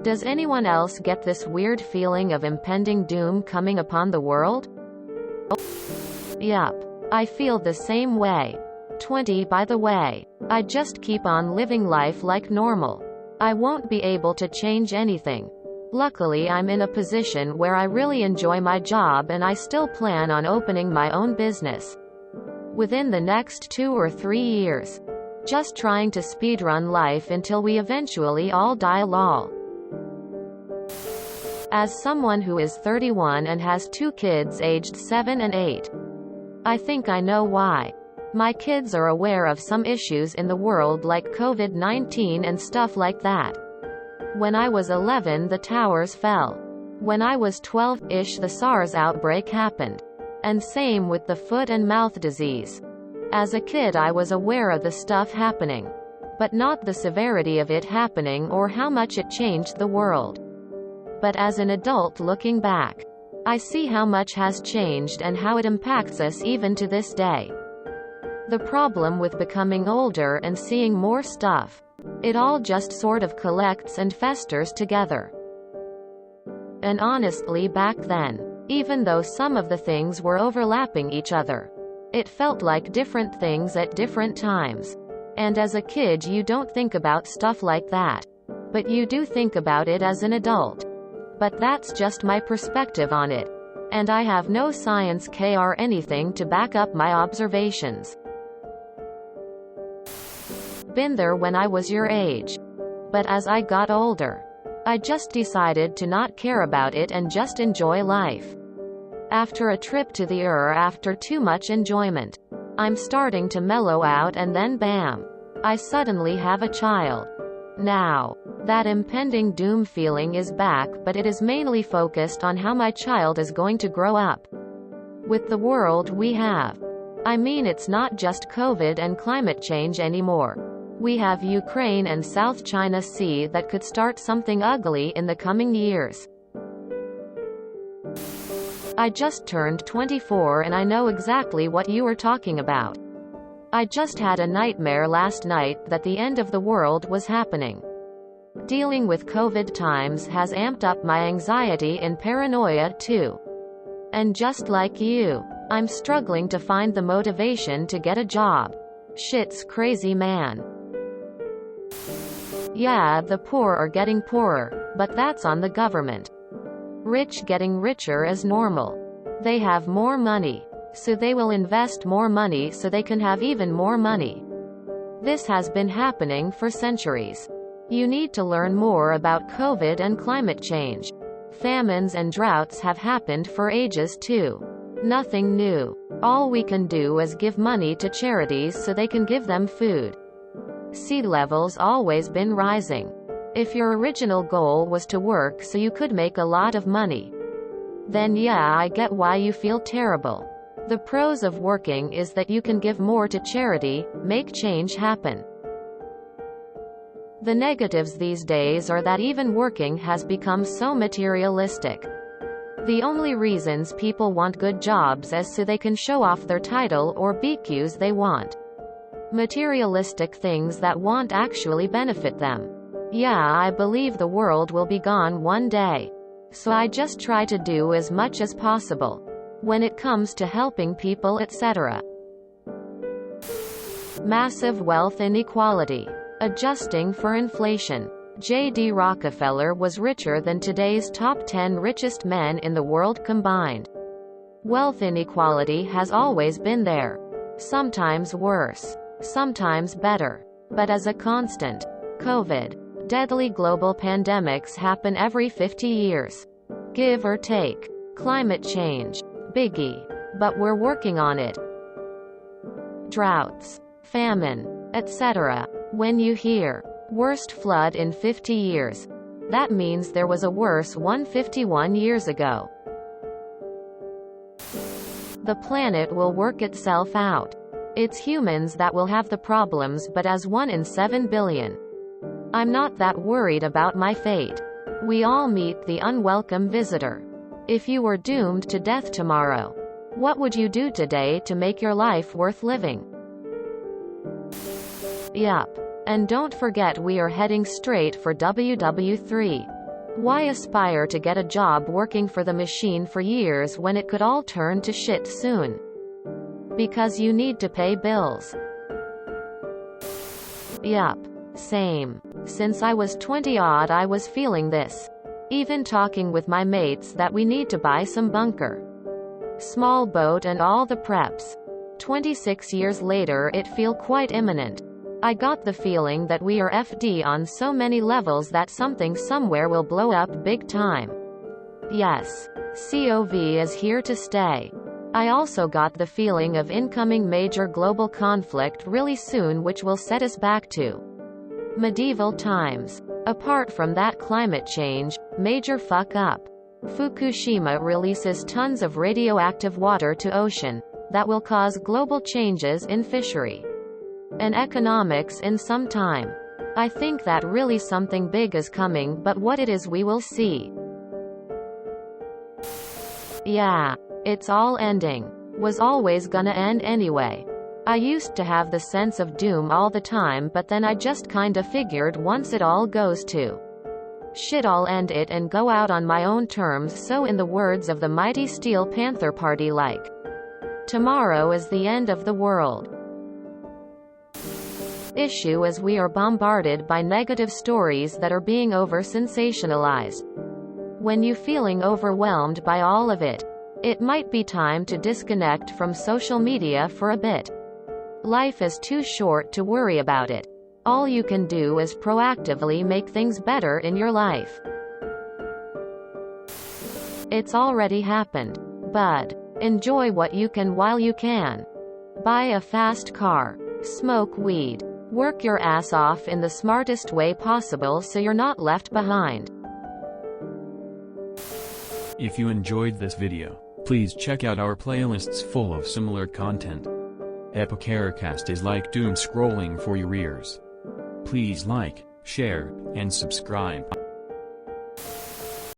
Does anyone else get this weird feeling of impending doom coming upon the world? Yup. I feel the same way. 20 by the way. I just keep on living life like normal. I won't be able to change anything. Luckily I'm in a position where I really enjoy my job and I still plan on opening my own business within the next 2 or 3 years. Just trying to speedrun life until we eventually all die lol. As someone who is 31 and has 2 kids aged 7 and 8, I think I know why. My kids are aware of some issues in the world like COVID-19 and stuff like that. When I was 11 the towers fell. When I was 12-ish the SARS outbreak happened. And same with the foot and mouth disease. As a kid I was aware of the stuff happening, but not the severity of it happening or how much it changed the world. But as an adult looking back, I see how much has changed and how it impacts us even to this day. The problem with becoming older and seeing more stuff, it all just sort of collects and festers together. And honestly back then, even though some of the things were overlapping each other, it felt like different things at different times. And as a kid you don't think about stuff like that. But you do think about it as an adult. But that's just my perspective on it. And I have no science or anything to back up my observations. Been there when I was your age. But as I got older, I just decided to not care about it and just enjoy life. After a trip to the after too much enjoyment, I'm starting to mellow out and then bam, I suddenly have a child. Now, that impending doom feeling is back, but it is mainly focused on how my child is going to grow up with the world we have. I mean it's not just COVID and climate change anymore. We have Ukraine and South China Sea that could start something ugly in the coming years. I just turned 24 and I know exactly what you are talking about. I just had a nightmare last night that the end of the world was happening. Dealing with COVID times has amped up my anxiety and paranoia too. And just like you, I'm struggling to find the motivation to get a job. Shit's crazy, man. Yeah, the poor are getting poorer, but that's on the government. Rich getting richer is normal. They have more money, so they will invest more money so they can have even more money. This has been happening for centuries. You need to learn more about COVID and climate change. Famines and droughts have happened for ages too. Nothing new. All we can do is give money to charities so they can give them food. Sea levels always been rising. If your original goal was to work so you could make a lot of money, then yeah, I get why you feel terrible. The pros of working is that you can give more to charity, make change happen. The negatives these days are that even working has become so materialistic. The only reasons people want good jobs is so they can show off their title or BQs they want. Materialistic things that won't actually benefit them. Yeah, I believe the world will be gone one day. So I just try to do as much as possible when it comes to helping people, etc. Massive wealth inequality. Adjusting for inflation. J.D. Rockefeller was richer than today's top 10 richest men in the world combined. Wealth inequality has always been there. Sometimes worse, sometimes better, but as a constant. COVID. Deadly global pandemics happen every 50 years. Give or take. Climate change. Biggie. But we're working on it. Droughts. Famine. Etc. When you hear, worst flood in 50 years, that means there was a worse one 51 years ago. The planet will work itself out. It's humans that will have the problems, but as 1 in 7 billion. I'm not that worried about my fate. We all meet the unwelcome visitor. If you were doomed to death tomorrow, what would you do today to make your life worth living? Yup. And don't forget we are heading straight for WW3. Why aspire to get a job working for the machine for years when it could all turn to shit soon? Because you need to pay bills. Yup. Same. Since I was 20-odd I was feeling this. Even talking with my mates that we need to buy some bunker. Small boat and all the preps. 26 years later it feel quite imminent. I got the feeling that we are FD on so many levels that something somewhere will blow up big time. Yes. COVID is here to stay. I also got the feeling of incoming major global conflict really soon which will set us back to medieval times. Apart from that, climate change, major fuck up. Fukushima releases tons of radioactive water to ocean that will cause global changes in fishery and economics in some time. I think that really something big is coming, but what it is we will see. Yeah. It's all ending. Was always gonna end anyway. I used to have the sense of doom all the time, but then I just kinda figured once it all goes to shit I'll end it and go out on my own terms, so in the words of the mighty Steel Panther Party, like, tomorrow is the end of the world. Issue is we are bombarded by negative stories that are being over-sensationalized. When you feeling overwhelmed by all of it, it might be time to disconnect from social media for a bit. Life is too short to worry about it. All you can do is proactively make things better in your life. It's already happened. Bud. Enjoy what you can while you can. Buy a fast car. Smoke weed. Work your ass off in the smartest way possible so you're not left behind. If you enjoyed this video, please check out our playlists full of similar content. TooAfraidToAsk is like doom scrolling for your ears. Please like, share, and subscribe.